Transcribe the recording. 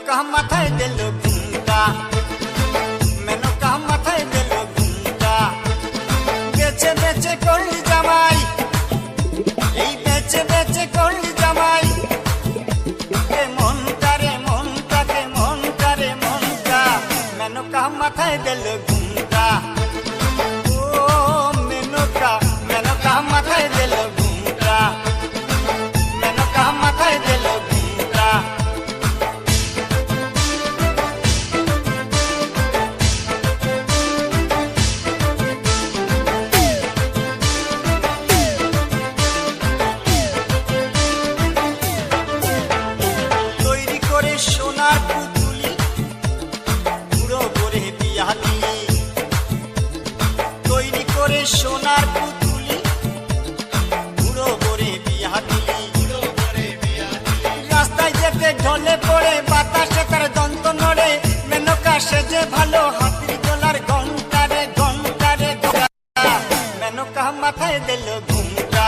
মেনকা মাথায় দিল ঘুমটা, মেনকা মাথায় দিল ঘুমটা। বেচে বেচে করলি জামাই, এই বেচে বেচে করলি জামাই। এ মনটা রে মনটা, কে মনটা রে মনটা, মেনকা মাথায় দিল ঘুমটা। ও মেনকা, মেনকা মাথায় দিল ঘুমটা, মেনকা মাথায় দিল ঘুমটা। তৈরি করে সোনার পুতুলি, বুড়ো করে বিয়া দিলি। তৈরি করে সোনার পুতুলি, বুড়ো করে বিয়া দিলি। রাস্তায় যেতে ঢলে পড়ে বাতাসে তার দন্ত নড়ে। মেনকা সেজে ভালো হাতির গলার ঘন্টা রে ঘন্টা রে ঘন্টা, মেনকা মাথায় দিল ঘুমটা।